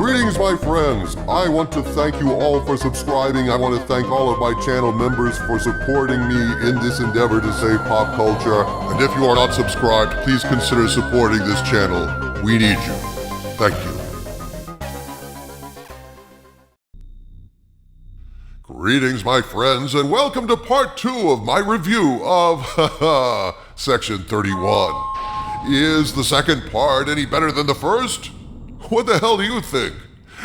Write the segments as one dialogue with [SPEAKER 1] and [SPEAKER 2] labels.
[SPEAKER 1] Greetings, my friends. I want to thank you all for subscribing. I want to thank all of my channel members for supporting me in this endeavor to save pop culture. And if you are not subscribed, please consider supporting this channel. We need you. Thank you. Greetings, my friends, and welcome to part 2 of my review of Section 31. Is the second part any better than the first? What the hell do you think?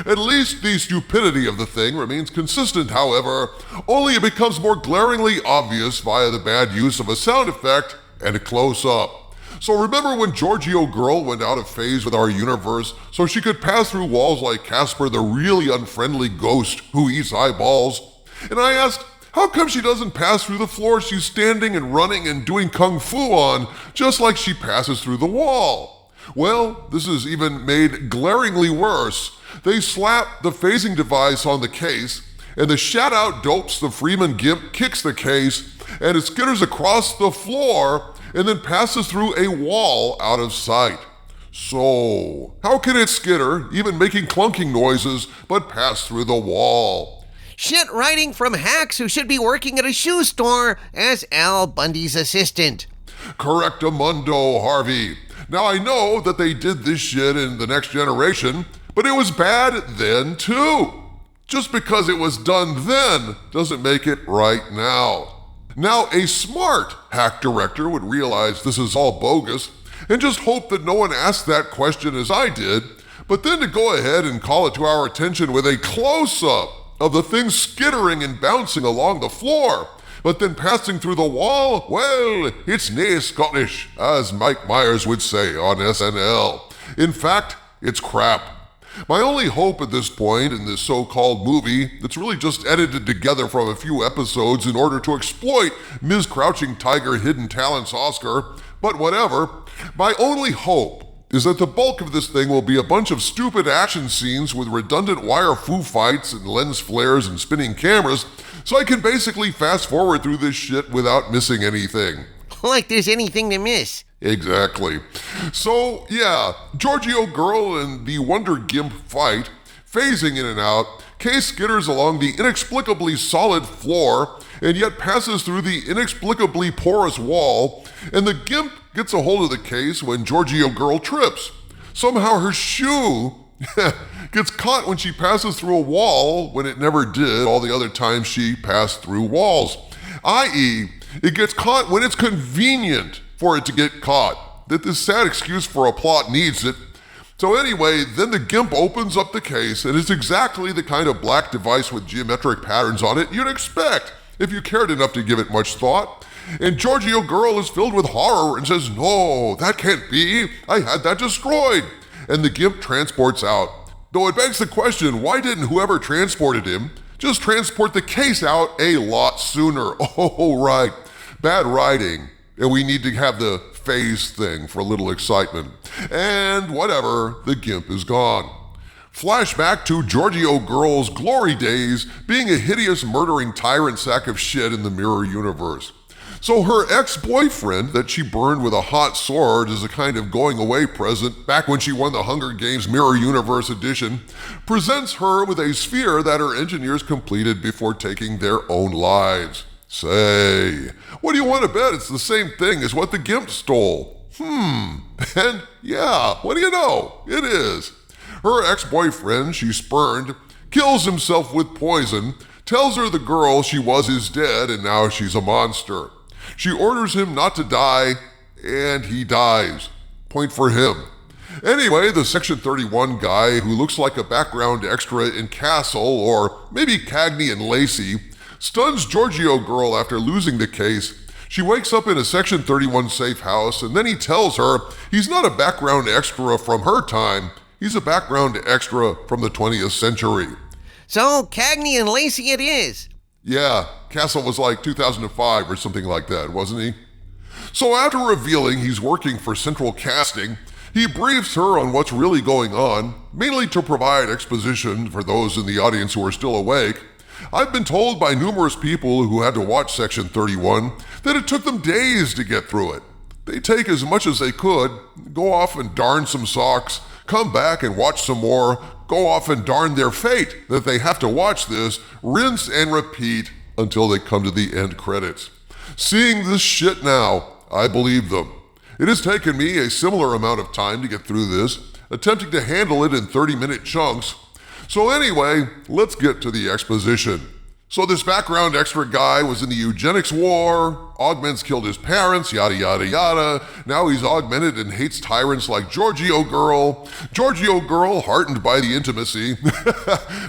[SPEAKER 1] At least the stupidity of the thing remains consistent, however, only it becomes more glaringly obvious via the bad use of a sound effect and a close-up. So remember when Georgio girl went out of phase with our universe so she could pass through walls like Casper, the really unfriendly ghost who eats eyeballs? And I asked, how come she doesn't pass through the floor she's standing and running and doing kung fu on, just like she passes through the wall? Well, this is even made glaringly worse. They slap the phasing device on the case, and the shout-out dopes the Freeman Gimp kicks the case, and it skitters across the floor, and then passes through a wall out of sight. So, how can it skitter, even making clunking noises, but pass through the wall?
[SPEAKER 2] Shit writing from hacks who should be working at a shoe store as Al Bundy's assistant.
[SPEAKER 1] Correctamundo, Harvey. Now, I know that they did this shit in The Next Generation, but it was bad then, too. Just because it was done then doesn't make it right now. Now, a smart hack director would realize this is all bogus and just hope that no one asked that question as I did, but then to go ahead and call it to our attention with a close-up of the thing skittering and bouncing along the floor, but then passing through the wall, well, it's nae Scottish, as Mike Myers would say on SNL. In fact, it's crap. My only hope at this point in this so-called movie that's really just edited together from a few episodes in order to exploit Ms. Crouching Tiger Hidden Talents Oscar, but whatever, my only hope is that the bulk of this thing will be a bunch of stupid action scenes with redundant wire foo fights and lens flares and spinning cameras, so I can basically fast forward through this shit without missing anything.
[SPEAKER 2] Like there's anything to miss.
[SPEAKER 1] Exactly. So, yeah, Georgio girl and the Wonder Gimp fight, phasing in and out, case skitters along the inexplicably solid floor and yet passes through the inexplicably porous wall, and the Gimp gets a hold of the case when Georgio girl trips. Somehow her shoe gets caught when she passes through a wall when it never did all the other times she passed through walls. I.e., it gets caught when it's convenient for it to get caught. That this sad excuse for a plot needs it. So anyway, then the Gimp opens up the case, and it's exactly the kind of black device with geometric patterns on it you'd expect if you cared enough to give it much thought. And Georgio girl is filled with horror and says, "No, that can't be. I had that destroyed." And the Gimp transports out. Though it begs the question, why didn't whoever transported him just transport the case out a lot sooner? Oh, right. Bad writing. And we need to have the phase thing for a little excitement. And whatever, the Gimp is gone. Flashback to Georgio girl's glory days being a hideous murdering tyrant sack of shit in the mirror universe. So her ex-boyfriend that she burned with a hot sword as a kind of going-away present back when she won the Hunger Games Mirror Universe edition presents her with a sphere that her engineers completed before taking their own lives. Say, what do you want to bet it's the same thing as what the Gimp stole? And yeah, what do you know? It is. Her ex-boyfriend she spurned kills himself with poison, tells her the girl she was is dead and now she's a monster. She orders him not to die, and he dies. Point for him. Anyway, the Section 31 guy who looks like a background extra in Castle, or maybe Cagney and Lacey, stuns Georgio girl after losing the case. She wakes up in a Section 31 safe house, and then he tells her he's not a background extra from her time. He's a background extra from the 20th century.
[SPEAKER 2] So, Cagney and Lacey it is.
[SPEAKER 1] Yeah, Castle was like 2005 or something like that, wasn't he? So after revealing he's working for Central Casting, he briefs her on what's really going on, mainly to provide exposition for those in the audience who are still awake. I've been told by numerous people who had to watch Section 31 that it took them days to get through it. They take as much as they could, go off and darn some socks, come back and watch some more, go off and darn their fate that they have to watch this, rinse and repeat until they come to the end credits. Seeing this shit now, I believe them. It has taken me a similar amount of time to get through this, attempting to handle it in 30-minute chunks. So anyway, let's get to the exposition. So this background extra guy was in the eugenics war, augments killed his parents, yada yada yada. Now he's augmented and hates tyrants like Georgio girl. Georgio girl, heartened by the intimacy,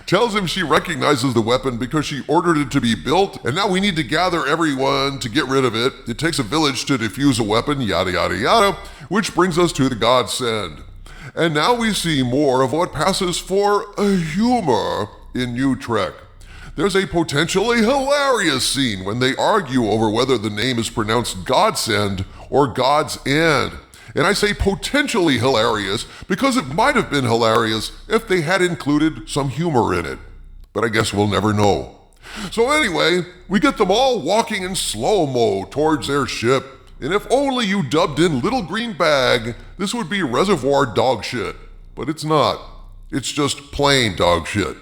[SPEAKER 1] tells him she recognizes the weapon because she ordered it to be built, and now we need to gather everyone to get rid of it. It takes a village to defuse a weapon, yada yada yada, which brings us to the Godsend. And now we see more of what passes for a humor in New Trek. There's a potentially hilarious scene when they argue over whether the name is pronounced Godsend or God's End. And I say potentially hilarious because it might have been hilarious if they had included some humor in it. But I guess we'll never know. So anyway, we get them all walking in slow-mo towards their ship. And if only you dubbed in Little Green Bag, this would be Reservoir dog shit. But it's not. It's just plain dog shit.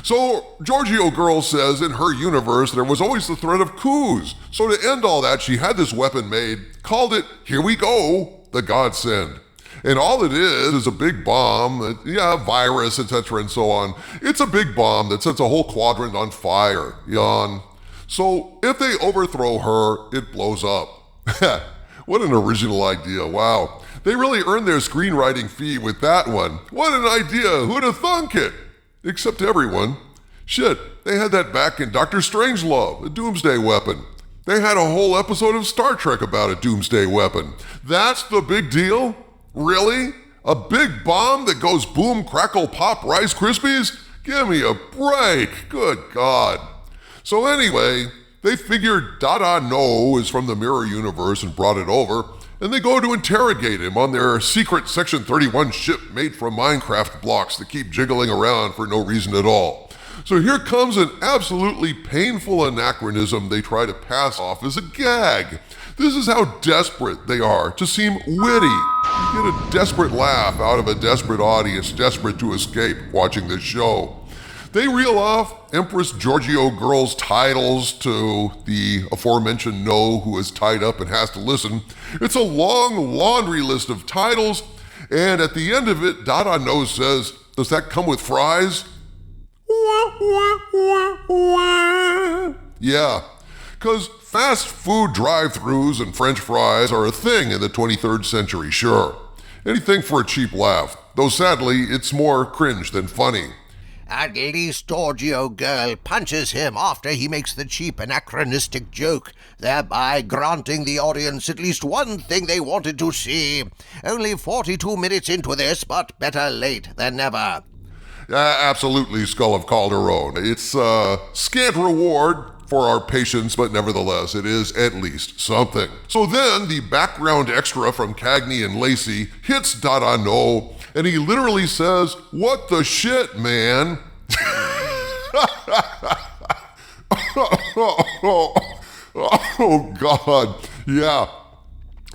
[SPEAKER 1] So, Georgio girl says in her universe there was always the threat of coups. So to end all that, she had this weapon made, called it, here we go, the Godsend. And all it is a big bomb, virus, etc. and so on. It's a big bomb that sets a whole quadrant on fire, yawn. So if they overthrow her, it blows up. What an original idea, wow. They really earned their screenwriting fee with that one. What an idea, who'd have thunk it? Except everyone. Shit, they had that back in Dr. Strangelove, a doomsday weapon. They had a whole episode of Star Trek about a doomsday weapon. That's the big deal? Really? A big bomb that goes boom, crackle, pop, Rice Krispies? Give me a break, good God. So anyway, they figured Dada No is from the mirror universe and brought it over, and they go to interrogate him on their secret Section 31 ship made from Minecraft blocks that keep jiggling around for no reason at all. So here comes an absolutely painful anachronism they try to pass off as a gag. This is how desperate they are to seem witty. You get a desperate laugh out of a desperate audience desperate to escape watching this show. They reel off Empress Georgio girl's titles to the aforementioned No who is tied up and has to listen. It's a long laundry list of titles, and at the end of it, Dada No says, does that come with fries? Yeah, because fast food drive-thrus and French fries are a thing in the 23rd century, sure. Anything for a cheap laugh, though sadly, it's more cringe than funny.
[SPEAKER 2] At least Georgio girl punches him after he makes the cheap anachronistic joke, thereby granting the audience at least one thing they wanted to see. Only 42 minutes into this, but better late than never.
[SPEAKER 1] Absolutely, Skull of Calderon. It's scant reward for our patience, but nevertheless, it is at least something. So then the background extra from Cagney and Lacey hits Dada No, and he literally says, what the shit, man? Oh, God. Yeah.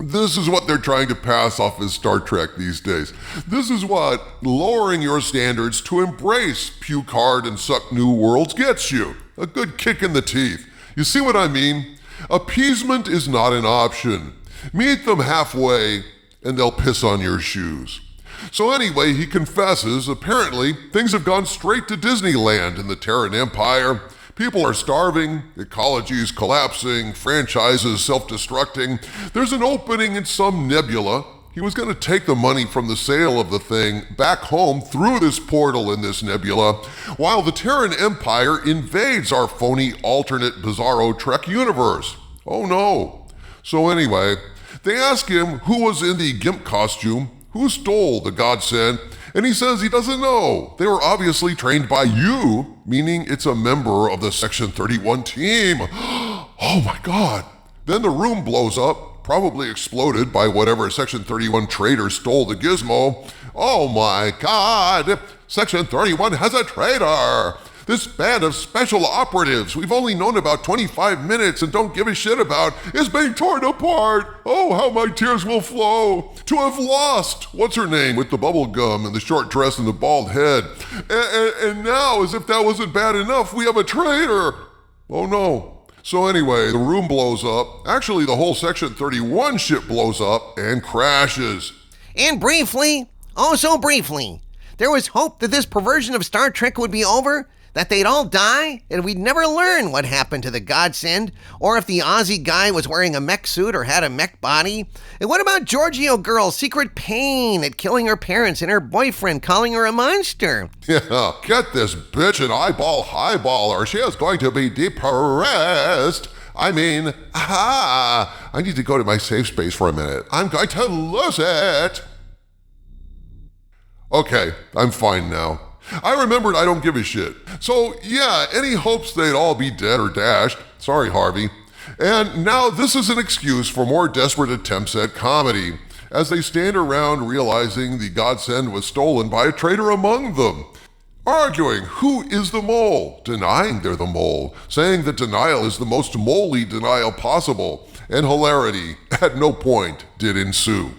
[SPEAKER 1] This is what they're trying to pass off as Star Trek these days. This is what lowering your standards to embrace puke hard and suck new worlds gets you. A good kick in the teeth. You see what I mean? Appeasement is not an option. Meet them halfway and they'll piss on your shoes. So anyway, he confesses, apparently, things have gone straight to Disneyland in the Terran Empire. People are starving, ecology's collapsing, franchises self-destructing. There's an opening in some nebula. He was going to take the money from the sale of the thing back home through this portal in this nebula, while the Terran Empire invades our phony alternate bizarro Trek universe. Oh no. So anyway, they ask him who was in the GIMP costume, who stole the Godsend, and he says he doesn't know. They were obviously trained by you, meaning it's a member of the Section 31 team. Oh my God. Then the room blows up, probably exploded by whatever Section 31 traitor stole the gizmo. Oh my God, Section 31 has a traitor. This band of special operatives we've only known about 25 minutes and don't give a shit about is being torn apart. Oh, how my tears will flow. To have lost, what's her name, with the bubble gum and the short dress and the bald head. And now, as if that wasn't bad enough, we have a traitor. Oh no. So anyway, the room blows up. Actually, the whole Section 31 ship blows up and crashes.
[SPEAKER 3] And briefly, oh so briefly, there was hope that this perversion of Star Trek would be over, that they'd all die, and we'd never learn what happened to the Godsend, or if the Aussie guy was wearing a mech suit or had a mech body. And what about Georgio girl's secret pain at killing her parents and her boyfriend calling her a monster?
[SPEAKER 1] Yeah, get this bitch an Eyeball Highball or she is going to be depressed. I mean, I need to go to my safe space for a minute. I'm going to lose it. Okay, I'm fine now. I remembered I don't give a shit. So yeah, any hopes they'd all be dead or dashed. Sorry, Harvey. And now this is an excuse for more desperate attempts at comedy, as they stand around realizing the Godsend was stolen by a traitor among them. Arguing who is the mole, denying they're the mole, saying that denial is the most moley denial possible, and hilarity at no point did ensue.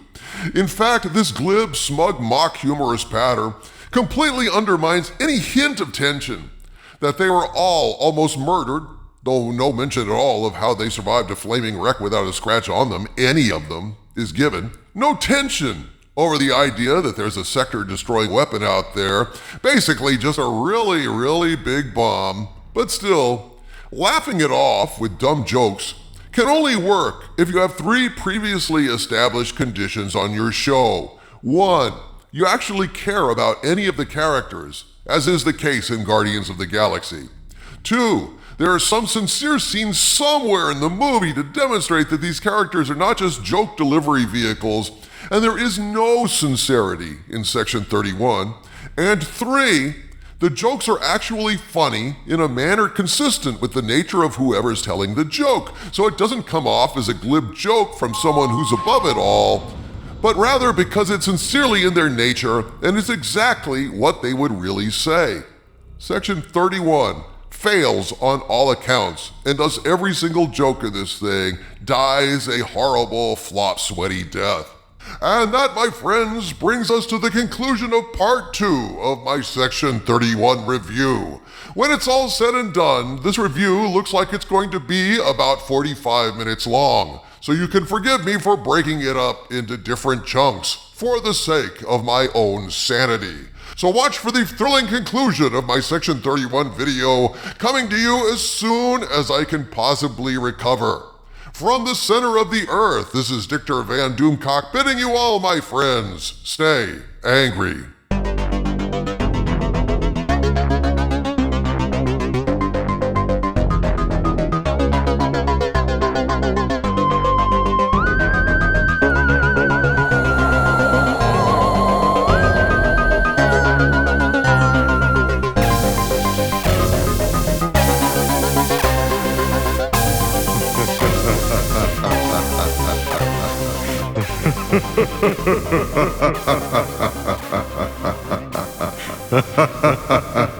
[SPEAKER 1] In fact, this glib, smug, mock-humorous patter completely undermines any hint of tension that they were all almost murdered, though no mention at all of how they survived a flaming wreck without a scratch on them, any of them, is given. No tension over the idea that there's a sector-destroying weapon out there, basically just a really, really big bomb. But still, laughing it off with dumb jokes can only work if you have 3 previously established conditions on your show. 1, you actually care about any of the characters, as is the case in Guardians of the Galaxy. 2, there are some sincere scenes somewhere in the movie to demonstrate that these characters are not just joke delivery vehicles, and there is no sincerity in Section 31. And 3, the jokes are actually funny in a manner consistent with the nature of whoever's telling the joke, so it doesn't come off as a glib joke from someone who's above it all, but rather because it's sincerely in their nature and is exactly what they would really say. Section 31 fails on all accounts, and thus every single joke in this thing dies a horrible, flop, sweaty death. And that, my friends, brings us to the conclusion of part 2 of my Section 31 review. When it's all said and done, this review looks like it's going to be about 45 minutes long, so you can forgive me for breaking it up into different chunks for the sake of my own sanity. So watch for the thrilling conclusion of my Section 31 video coming to you as soon as I can possibly recover. From the center of the earth, this is Dictor Van Doomcock bidding you all, my friends, stay angry. Ha ha ha ha ha ha.